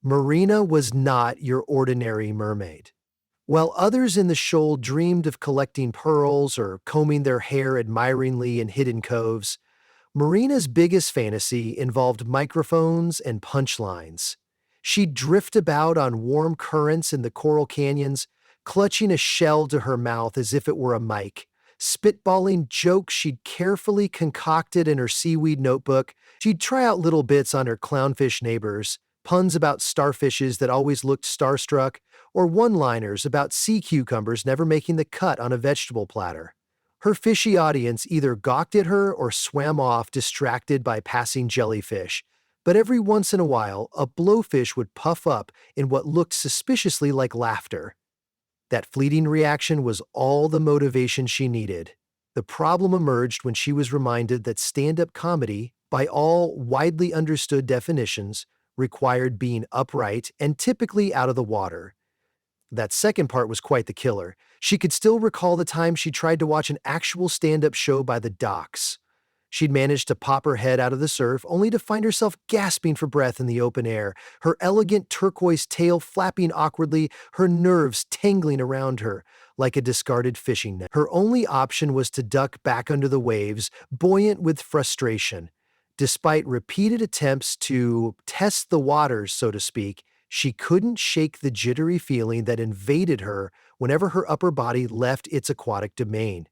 Marina was not your ordinary mermaid. While others in the shoal dreamed of collecting pearls or combing their hair admiringly in hidden coves, Marina's biggest fantasy involved microphones and punchlines. She'd drift about on warm currents in the coral canyons, clutching a shell to her mouth as if it were a mic, spitballing jokes she'd carefully concocted in her seaweed notebook. She'd try out little bits on her clownfish neighbors, puns about starfishes that always looked starstruck, or one-liners about sea cucumbers never making the cut on a vegetable platter. Her fishy audience either gawked at her or swam off distracted by passing jellyfish, but every once in a while, a blowfish would puff up in what looked suspiciously like laughter. That fleeting reaction was all the motivation she needed. The problem emerged when she was reminded that stand-up comedy, by all widely understood definitions, required being upright and typically out of the water. That second part was quite the killer. She could still recall the time she tried to watch an actual stand-up show by the docks. She'd managed to pop her head out of the surf, only to find herself gasping for breath in the open air, her elegant turquoise tail flapping awkwardly, her nerves tangling around her like a discarded fishing net. Her only option was to duck back under the waves, buoyant with frustration. Despite repeated attempts to test the waters, so to speak, she couldn't shake the jittery feeling that invaded her whenever her upper body left its aquatic domain.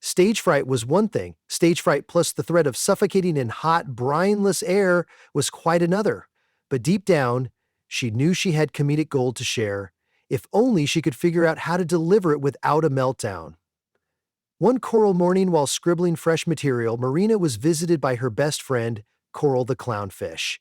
Stage fright was one thing. Stage fright plus the threat of suffocating in hot, brineless air was quite another. But deep down, she knew she had comedic gold to share, if only she could figure out how to deliver it without a meltdown. One coral morning while scribbling fresh material, Marina was visited by her best friend, Coral the clownfish.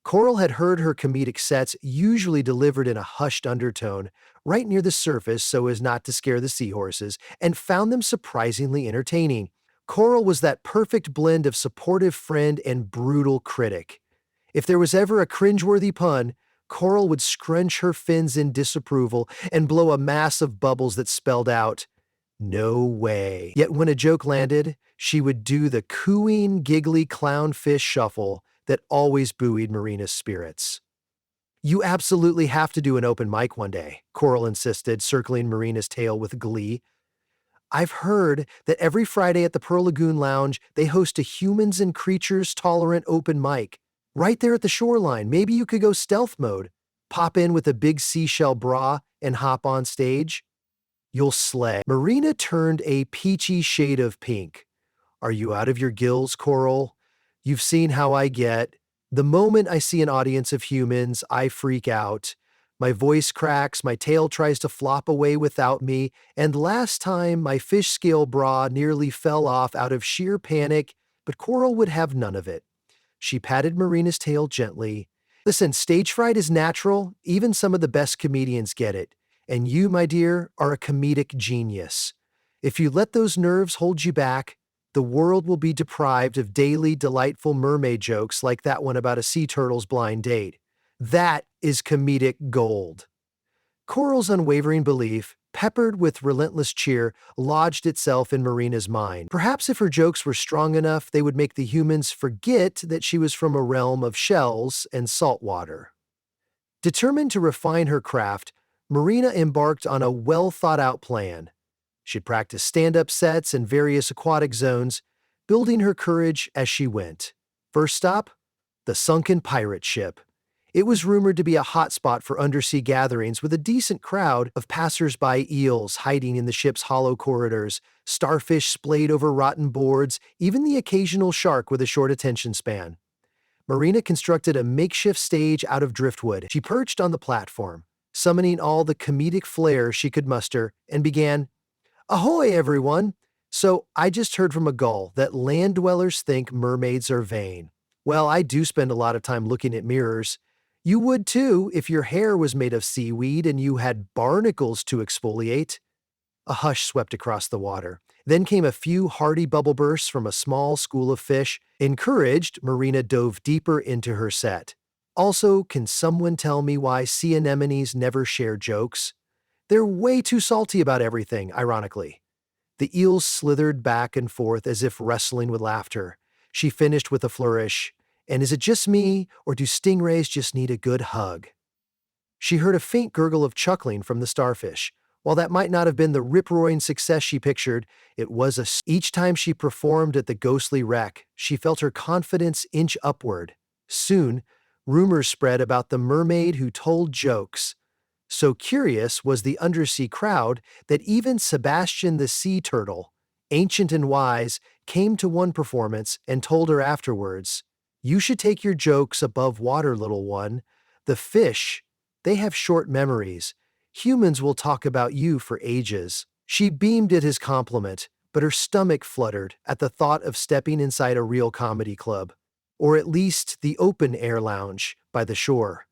Coral had heard her comedic sets, usually delivered in a hushed undertone, right near the surface so as not to scare the seahorses, and found them surprisingly entertaining. Coral was that perfect blend of supportive friend and brutal critic. If there was ever a cringeworthy pun, Coral would scrunch her fins in disapproval and blow a mass of bubbles that spelled out, "No way." Yet when a joke landed, she would do the cooing, giggly clownfish shuffle that always buoyed Marina's spirits. "You absolutely have to do an open mic one day," Coral insisted, circling Marina's tail with glee. "I've heard that every Friday at the Pearl Lagoon Lounge, they host a humans and creatures tolerant open mic. Right there at the shoreline, maybe you could go stealth mode. Pop in with a big seashell bra and hop on stage. You'll slay." Marina turned a peachy shade of pink. "Are you out of your gills, Coral? You've seen how I get. The moment I see an audience of humans, I freak out. My voice cracks, my tail tries to flop away without me, and last time my fish scale bra nearly fell off out of sheer panic, but Coral would have none of it." She patted Marina's tail gently. "Listen, stage fright is natural. Even some of the best comedians get it. And you, my dear, are a comedic genius. If you let those nerves hold you back, the world will be deprived of daily, delightful mermaid jokes like that one about a sea turtle's blind date. That is comedic gold." Coral's unwavering belief, peppered with relentless cheer, lodged itself in Marina's mind. Perhaps if her jokes were strong enough, they would make the humans forget that she was from a realm of shells and salt water. Determined to refine her craft, Marina embarked on a well-thought-out plan. She'd practice stand-up sets in various aquatic zones, building her courage as she went. First stop, the sunken pirate ship. It was rumored to be a hotspot for undersea gatherings with a decent crowd of passers-by eels hiding in the ship's hollow corridors, starfish splayed over rotten boards, even the occasional shark with a short attention span. Marina constructed a makeshift stage out of driftwood. She perched on the platform, summoning all the comedic flair she could muster, and began, "Ahoy, everyone! So, I just heard from a gull that land dwellers think mermaids are vain. Well, I do spend a lot of time looking at mirrors. You would too if your hair was made of seaweed and you had barnacles to exfoliate." A hush swept across the water. Then came a few hearty bubble bursts from a small school of fish. Encouraged, Marina dove deeper into her set. "Also, can someone tell me why sea anemones never share jokes? They're way too salty about everything, ironically." The eels slithered back and forth as if wrestling with laughter. She finished with a flourish. "And is it just me, or do stingrays just need a good hug?" She heard a faint gurgle of chuckling from the starfish. While that might not have been the rip-roaring success she pictured, it was each time she performed at the ghostly wreck, she felt her confidence inch upward. Soon, rumors spread about the mermaid who told jokes. So curious was the undersea crowd that even Sebastian the sea turtle, ancient and wise, came to one performance and told her afterwards, "You should take your jokes above water, little one. The fish, they have short memories. Humans will talk about you for ages." She beamed at his compliment, but her stomach fluttered at the thought of stepping inside a real comedy club, or at least the open-air lounge by the shore.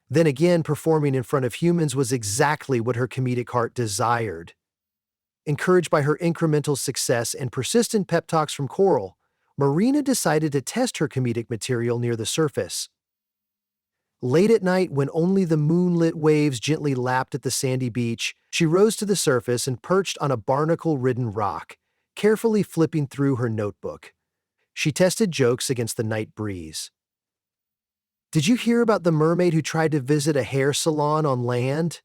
Then again, performing in front of humans was exactly what her comedic heart desired. Encouraged by her incremental success and persistent pep talks from Coral, Marina decided to test her comedic material near the surface. Late at night, when only the moonlit waves gently lapped at the sandy beach, she rose to the surface and perched on a barnacle-ridden rock, carefully flipping through her notebook. She tested jokes against the night breeze. "Did you hear about the mermaid who tried to visit a hair salon on land?"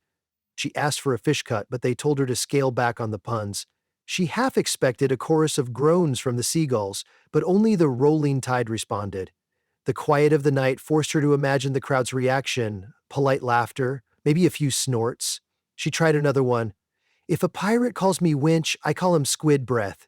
She asked for a fish cut, but they told her to scale back on the puns. She half expected a chorus of groans from the seagulls, but only the rolling tide responded. The quiet of the night forced her to imagine the crowd's reaction, polite laughter, maybe a few snorts. She tried another one. "If a pirate calls me winch, I call him squid breath.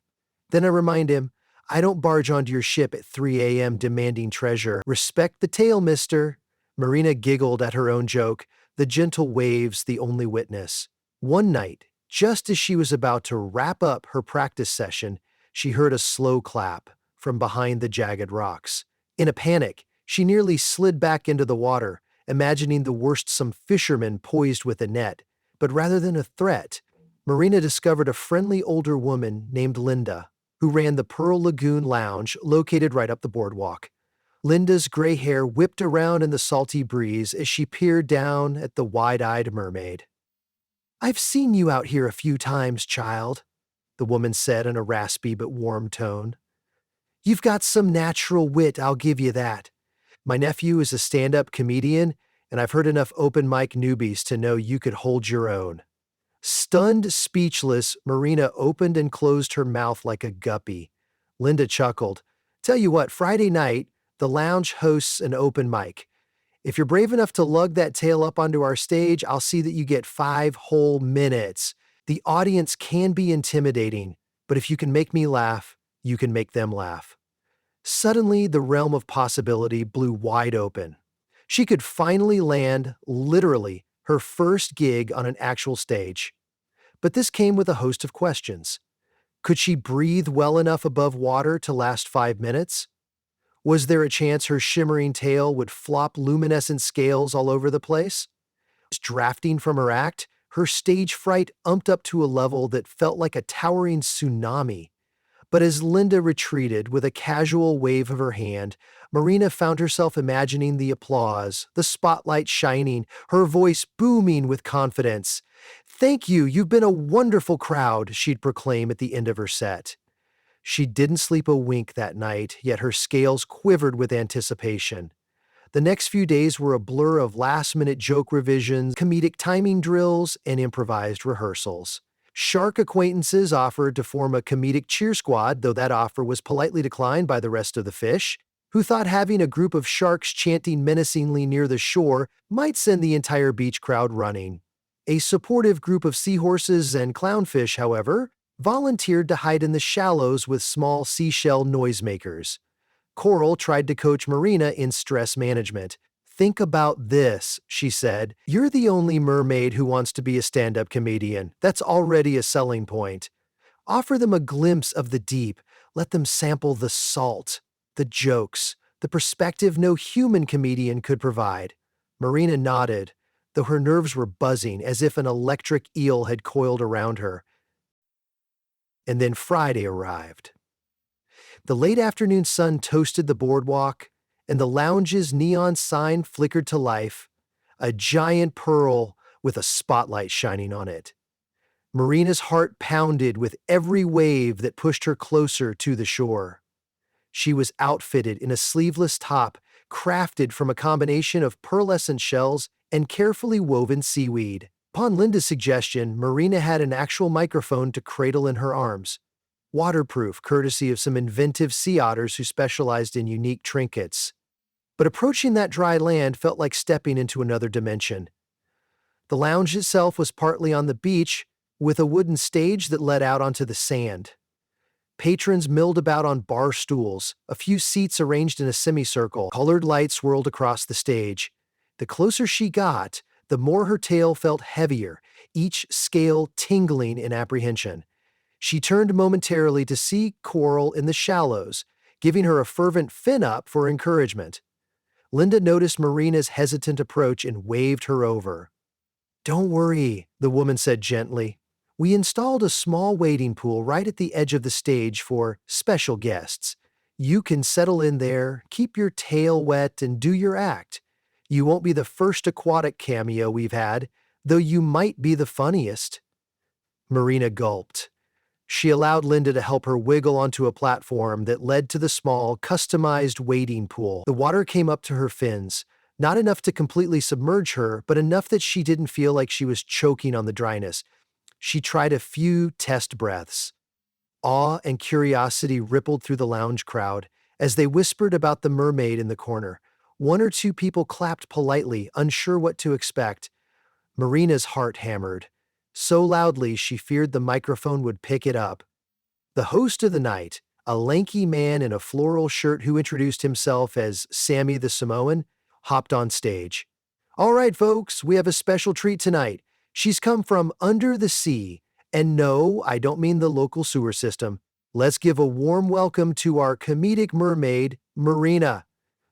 Then I remind him, I don't barge onto your ship at 3 a.m. demanding treasure. Respect the tale, mister." Marina giggled at her own joke, the gentle waves the only witness. One night, just as she was about to wrap up her practice session, she heard a slow clap from behind the jagged rocks. In a panic, she nearly slid back into the water, imagining the worst, some fisherman poised with a net. But rather than a threat, Marina discovered a friendly older woman named Linda, who ran the Pearl Lagoon Lounge located right up the boardwalk. Linda's gray hair whipped around in the salty breeze as she peered down at the wide-eyed mermaid. "I've seen you out here a few times, child," the woman said in a raspy but warm tone. "You've got some natural wit, I'll give you that. My nephew is a stand-up comedian, and I've heard enough open mic newbies to know you could hold your own." Stunned, speechless, Marina opened and closed her mouth like a guppy. Linda chuckled. "Tell you what, Friday night, the lounge hosts an open mic. If you're brave enough to lug that tail up onto our stage, I'll see that you get 5 whole minutes. The audience can be intimidating, but if you can make me laugh, you can make them laugh." Suddenly, the realm of possibility blew wide open. She could finally land, literally, her first gig on an actual stage. But this came with a host of questions. Could she breathe well enough above water to last 5 minutes? Was there a chance her shimmering tail would flop luminescent scales all over the place? Drafting from her act, her stage fright umped up to a level that felt like a towering tsunami. But as Linda retreated with a casual wave of her hand, Marina found herself imagining the applause, the spotlight shining, her voice booming with confidence. "Thank you, you've been a wonderful crowd," she'd proclaim at the end of her set. She didn't sleep a wink that night, yet her scales quivered with anticipation. The next few days were a blur of last-minute joke revisions, comedic timing drills, and improvised rehearsals. Shark acquaintances offered to form a comedic cheer squad, though that offer was politely declined by the rest of the fish, who thought having a group of sharks chanting menacingly near the shore might send the entire beach crowd running. A supportive group of seahorses and clownfish, however, volunteered to hide in the shallows with small seashell noisemakers. Coral tried to coach Marina in stress management. "Think about this," she said. "You're the only mermaid who wants to be a stand-up comedian. That's already a selling point. Offer them a glimpse of the deep. Let them sample the salt, the jokes, the perspective no human comedian could provide." Marina nodded, though her nerves were buzzing as if an electric eel had coiled around her. And then Friday arrived. The late afternoon sun toasted the boardwalk, and the lounge's neon sign flickered to life, a giant pearl with a spotlight shining on it. Marina's heart pounded with every wave that pushed her closer to the shore. She was outfitted in a sleeveless top crafted from a combination of pearlescent shells and carefully woven seaweed. Upon Linda's suggestion, Marina had an actual microphone to cradle in her arms. Waterproof, courtesy of some inventive sea otters who specialized in unique trinkets. But approaching that dry land felt like stepping into another dimension. The lounge itself was partly on the beach, with a wooden stage that led out onto the sand. Patrons milled about on bar stools, a few seats arranged in a semicircle. Colored lights swirled across the stage. The closer she got, the more her tail felt heavier, each scale tingling in apprehension. She turned momentarily to see Coral in the shallows, giving her a fervent fin up for encouragement. Linda noticed Marina's hesitant approach and waved her over. "Don't worry," the woman said gently. "We installed a small wading pool right at the edge of the stage for special guests. You can settle in there, keep your tail wet, and do your act. You won't be the first aquatic cameo we've had, though you might be the funniest." Marina gulped. She allowed Linda to help her wiggle onto a platform that led to the small, customized wading pool. The water came up to her fins, not enough to completely submerge her, but enough that she didn't feel like she was choking on the dryness. She tried a few test breaths. Awe and curiosity rippled through the lounge crowd as they whispered about the mermaid in the corner. One or two people clapped politely, unsure what to expect. Marina's heart hammered. So loudly she feared the microphone would pick it up. The host of the night, a lanky man in a floral shirt who introduced himself as Sammy the Samoan, hopped on stage. "All right, folks, we have a special treat tonight. She's come from under the sea. And no, I don't mean the local sewer system. Let's give a warm welcome to our comedic mermaid, Marina."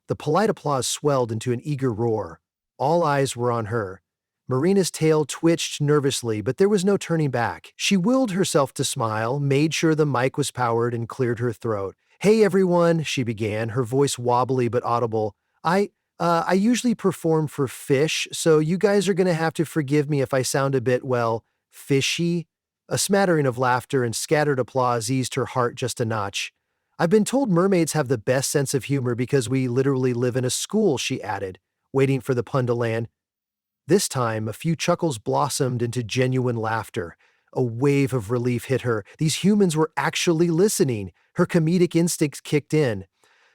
The polite applause swelled into an eager roar. All eyes were on her. Marina's tail twitched nervously, but there was no turning back. She willed herself to smile, made sure the mic was powered, and cleared her throat. "Hey everyone," she began, her voice wobbly but audible. I usually perform for fish, so you guys are gonna have to forgive me if I sound a bit, well, fishy." A smattering of laughter and scattered applause eased her heart just a notch. "I've been told mermaids have the best sense of humor because we literally live in a school," she added, waiting for the pun to land. This time, a few chuckles blossomed into genuine laughter. A wave of relief hit her. These humans were actually listening. Her comedic instincts kicked in.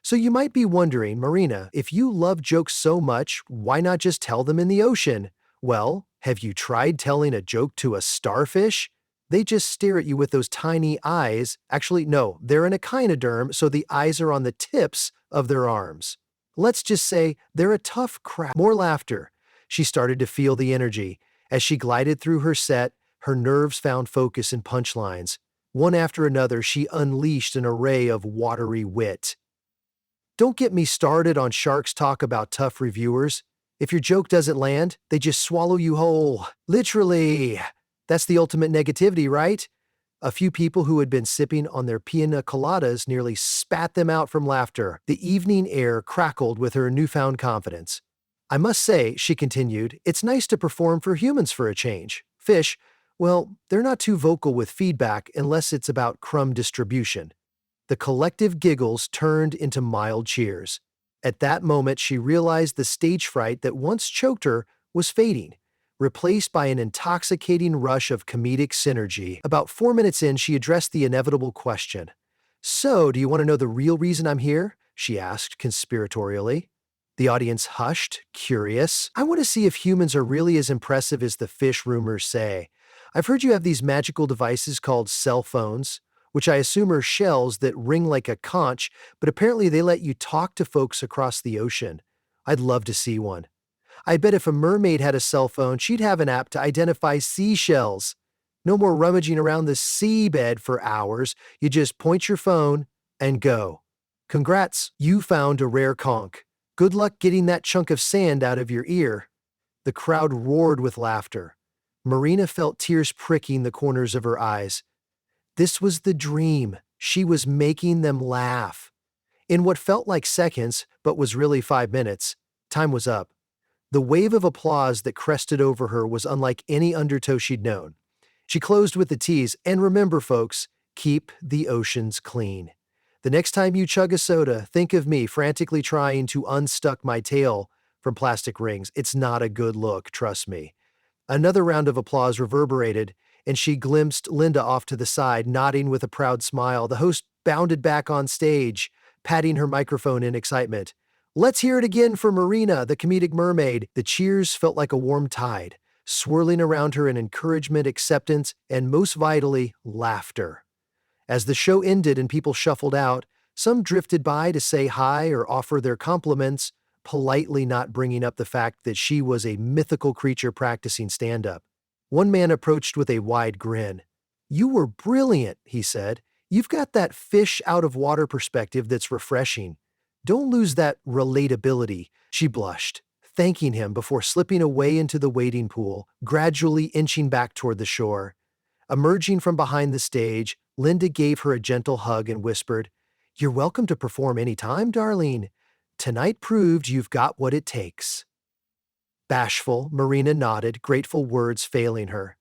So you might be wondering, Marina, if you love jokes so much, why not just tell them in the ocean? Well, have you tried telling a joke to a starfish? They just stare at you with those tiny eyes. Actually, no, they're an echinoderm, so the eyes are on the tips of their arms. Let's just say they're a tough crowd. More laughter. She started to feel the energy. As she glided through her set, her nerves found focus in punchlines. One after another, she unleashed an array of watery wit. Don't get me started on sharks talk about tough reviewers. If your joke doesn't land, they just swallow you whole. Literally. That's the ultimate negativity, right? A few people who had been sipping on their pina coladas nearly spat them out from laughter. The evening air crackled with her newfound confidence. "I must say," she continued, "it's nice to perform for humans for a change. Fish, well, they're not too vocal with feedback unless it's about crumb distribution." The collective giggles turned into mild cheers. At that moment, she realized the stage fright that once choked her was fading, replaced by an intoxicating rush of comedic synergy. About 4 minutes in, she addressed the inevitable question. "So, do you want to know the real reason I'm here?" she asked conspiratorially. The audience hushed, curious. "I want to see if humans are really as impressive as the fish rumors say. I've heard you have these magical devices called cell phones, which I assume are shells that ring like a conch, but apparently they let you talk to folks across the ocean. I'd love to see one. I bet if a mermaid had a cell phone, she'd have an app to identify seashells. No more rummaging around the seabed for hours. You just point your phone and go. Congrats, you found a rare conch. Good luck getting that chunk of sand out of your ear." The crowd roared with laughter. Marina felt tears pricking the corners of her eyes. This was the dream. She was making them laugh. In what felt like seconds, but was really 5 minutes, time was up. The wave of applause that crested over her was unlike any undertow she'd known. She closed with the tease, "And remember, folks, keep the oceans clean. The next time you chug a soda, think of me frantically trying to unstuck my tail from plastic rings. It's not a good look, trust me. Another round of applause reverberated, and she glimpsed Linda off to the side, nodding with a proud smile. The host bounded back on stage, patting her microphone in excitement. Let's hear it again for Marina, the comedic mermaid. The cheers felt like a warm tide, swirling around her in encouragement, acceptance, and most vitally, laughter. As the show ended and people shuffled out, some drifted by to say hi or offer their compliments, politely not bringing up the fact that she was a mythical creature practicing stand-up. One man approached with a wide grin. "You were brilliant," he said. "You've got that fish out of water perspective that's refreshing. Don't lose that relatability." She blushed, thanking him before slipping away into the wading pool, gradually inching back toward the shore. Emerging from behind the stage, Linda gave her a gentle hug and whispered, "You're welcome to perform any time, darling. Tonight proved you've got what it takes." Bashful, Marina nodded, grateful words failing her.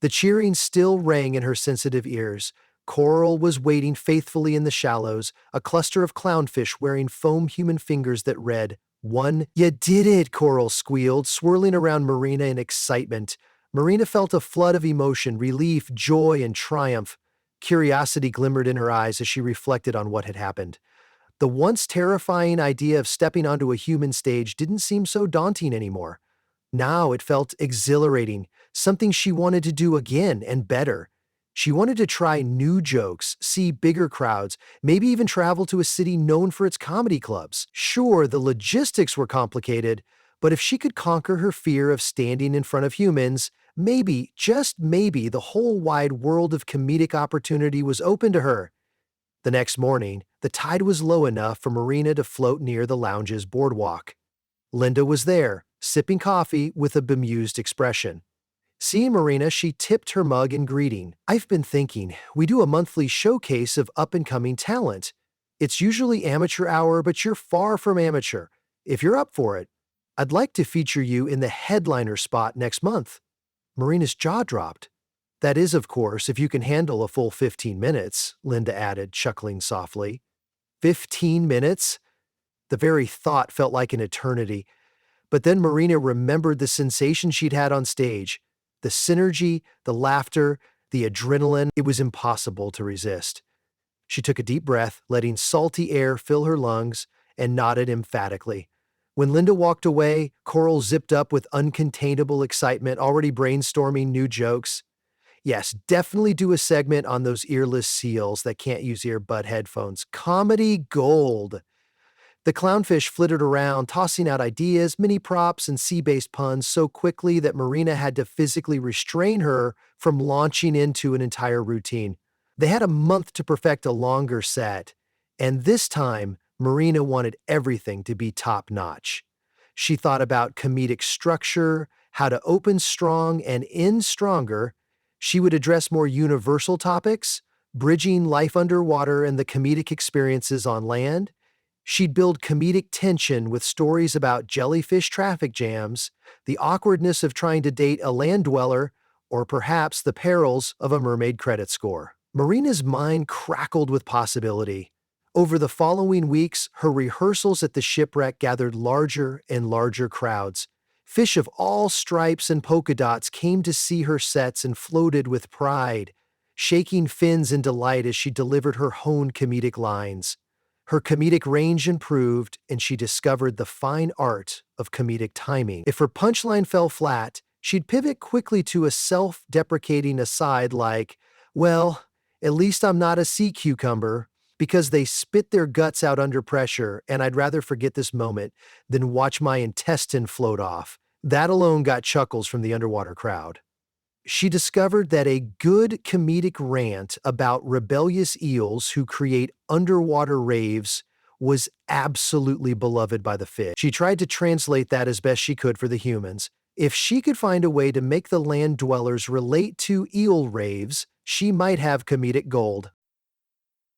The cheering still rang in her sensitive ears. Coral was waiting faithfully in the shallows, a cluster of clownfish wearing foam human fingers that read, "One." "You did it," Coral squealed, swirling around Marina in excitement. Marina felt a flood of emotion, relief, joy, and triumph. Curiosity glimmered in her eyes as she reflected on what had happened. The once terrifying idea of stepping onto a human stage didn't seem so daunting anymore. Now it felt exhilarating, something she wanted to do again and better. She wanted to try new jokes, see bigger crowds, maybe even travel to a city known for its comedy clubs. Sure, the logistics were complicated, but if she could conquer her fear of standing in front of humans, maybe, just maybe, the whole wide world of comedic opportunity was open to her. The next morning, the tide was low enough for Marina to float near the lounge's boardwalk. Linda was there, sipping coffee with a bemused expression. Seeing Marina, she tipped her mug in greeting. "I've been thinking, we do a monthly showcase of up-and-coming talent. It's usually amateur hour, but you're far from amateur. If you're up for it, I'd like to feature you in the headliner spot next month." Marina's jaw dropped. "That is, of course, if you can handle a full 15 minutes, Linda added, chuckling softly. 15 minutes? The very thought felt like an eternity. But then Marina remembered the sensation she'd had on stage. The synergy, the laughter, the adrenaline. It was impossible to resist. She took a deep breath, letting salty air fill her lungs, and nodded emphatically. When Linda walked away, Coral zipped up with uncontainable excitement, already brainstorming new jokes. "Yes, definitely do a segment on those earless seals that can't use earbud headphones. Comedy gold." The clownfish flittered around, tossing out ideas, mini props, and sea-based puns so quickly that Marina had to physically restrain her from launching into an entire routine. They had a month to perfect a longer set, and this time, Marina wanted everything to be top-notch. She thought about comedic structure, how to open strong and end stronger. She would address more universal topics, bridging life underwater and the comedic experiences on land. She'd build comedic tension with stories about jellyfish traffic jams, the awkwardness of trying to date a land dweller, or perhaps the perils of a mermaid credit score. Marina's mind crackled with possibility. Over the following weeks, her rehearsals at the shipwreck gathered larger and larger crowds. Fish of all stripes and polka dots came to see her sets and floated with pride, shaking fins in delight as she delivered her honed comedic lines. Her comedic range improved, and she discovered the fine art of comedic timing. If her punchline fell flat, she'd pivot quickly to a self-deprecating aside like, "Well, at least I'm not a sea cucumber, because they spit their guts out under pressure, and I'd rather forget this moment than watch my intestine float off." That alone got chuckles from the underwater crowd. She discovered that a good comedic rant about rebellious eels who create underwater raves was absolutely beloved by the fish. She tried to translate that as best she could for the humans. If she could find a way to make the land dwellers relate to eel raves, she might have comedic gold.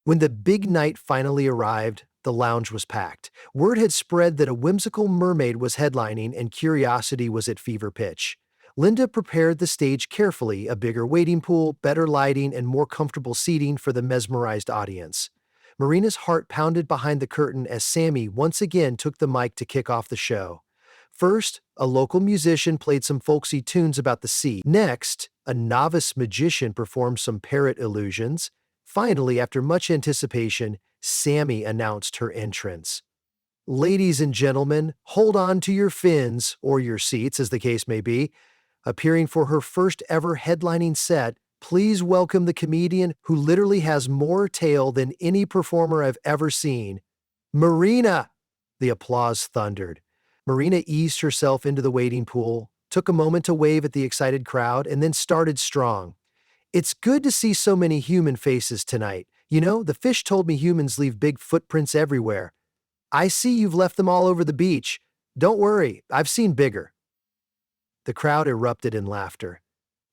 When the big night finally arrived, the lounge was packed. Word had spread that a whimsical mermaid was headlining, and curiosity was at fever pitch. Linda prepared the stage carefully, a bigger waiting pool, better lighting, and more comfortable seating for the mesmerized audience. Marina's heart pounded behind the curtain as Sammy once again took the mic to kick off the show. First, a local musician played some folksy tunes about the sea. Next, a novice magician performed some parrot illusions. Finally, after much anticipation, Sammy announced her entrance. Ladies and gentlemen, hold on to your fins, or your seats as the case may be. Appearing for her first ever headlining set, please welcome the comedian who literally has more tail than any performer I've ever seen, Marina! The applause thundered. Marina eased herself into the wading pool, took a moment to wave at the excited crowd, and then started strong. It's good to see so many human faces tonight. You know, the fish told me humans leave big footprints everywhere. I see you've left them all over the beach. Don't worry, I've seen bigger. The crowd erupted in laughter.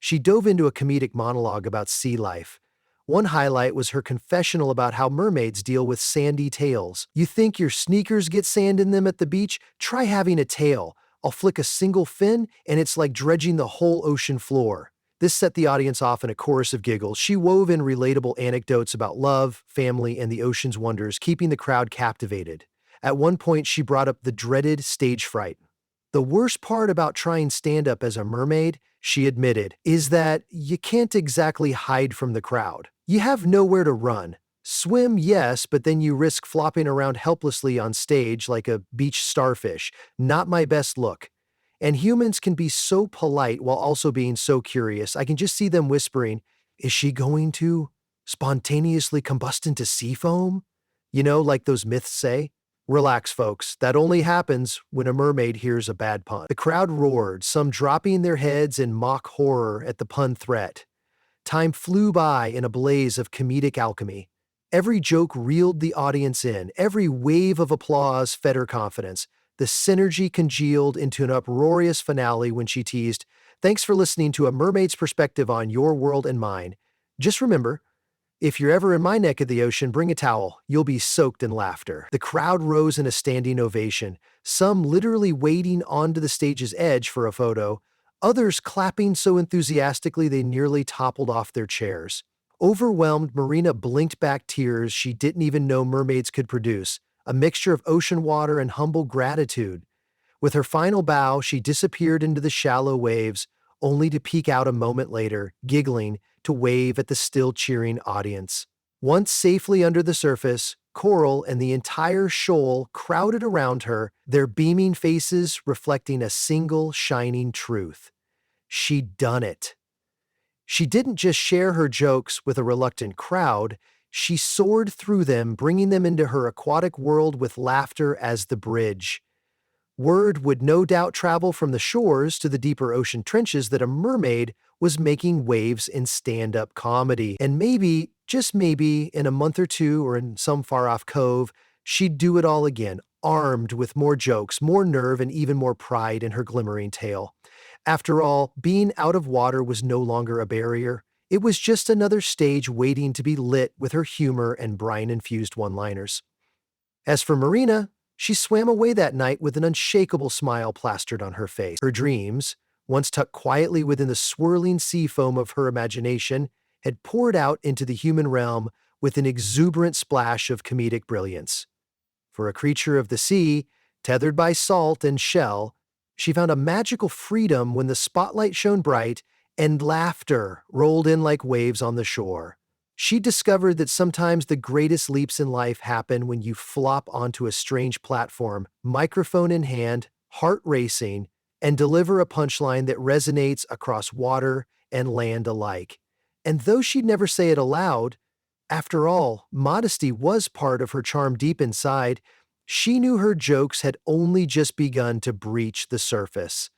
She dove into a comedic monologue about sea life. One highlight was her confessional about how mermaids deal with sandy tails. You think your sneakers get sand in them at the beach? Try having a tail. I'll flick a single fin, and it's like dredging the whole ocean floor. This set the audience off in a chorus of giggles. She wove in relatable anecdotes about love, family, and the ocean's wonders, keeping the crowd captivated. At one point, she brought up the dreaded stage fright. The worst part about trying stand-up as a mermaid, she admitted, is that you can't exactly hide from the crowd. You have nowhere to run. Swim, yes, but then you risk flopping around helplessly on stage like a beach starfish. Not my best look. And humans can be so polite while also being so curious. I can just see them whispering, is she going to spontaneously combust into sea foam? You know, like those myths say? Relax, folks. That only happens when a mermaid hears a bad pun. The crowd roared, some dropping their heads in mock horror at the pun threat. Time flew by in a blaze of comedic alchemy. Every joke reeled the audience in. Every wave of applause fed her confidence. The synergy congealed into an uproarious finale when she teased, "Thanks for listening to A Mermaid's Perspective on Your World and Mine. Just remember, if you're ever in my neck of the ocean, bring a towel. You'll be soaked in laughter." The crowd rose in a standing ovation, some literally wading onto the stage's edge for a photo, others clapping so enthusiastically they nearly toppled off their chairs. Overwhelmed, Marina blinked back tears she didn't even know mermaids could produce, a mixture of ocean water and humble gratitude. With her final bow, she disappeared into the shallow waves, only to peek out a moment later, giggling, to wave at the still cheering audience. Once safely under the surface, Coral and the entire shoal crowded around her, their beaming faces reflecting a single shining truth. She'd done it. She didn't just share her jokes with a reluctant crowd, she soared through them, bringing them into her aquatic world with laughter as the bridge. Word would no doubt travel from the shores to the deeper ocean trenches that a mermaid was making waves in stand-up comedy. And maybe, just maybe, in a month or two or in some far-off cove, she'd do it all again, armed with more jokes, more nerve, and even more pride in her glimmering tale. After all, being out of water was no longer a barrier. It was just another stage waiting to be lit with her humor and brine-infused one-liners. As for Marina, she swam away that night with an unshakable smile plastered on her face. Her dreams, once tucked quietly within the swirling sea foam of her imagination, had poured out into the human realm with an exuberant splash of comedic brilliance. For a creature of the sea, tethered by salt and shell, she found a magical freedom when the spotlight shone bright and laughter rolled in like waves on the shore. She discovered that sometimes the greatest leaps in life happen when you flop onto a strange platform, microphone in hand, heart racing, and deliver a punchline that resonates across water and land alike. And though she'd never say it aloud, after all, modesty was part of her charm deep inside, she knew her jokes had only just begun to breach the surface.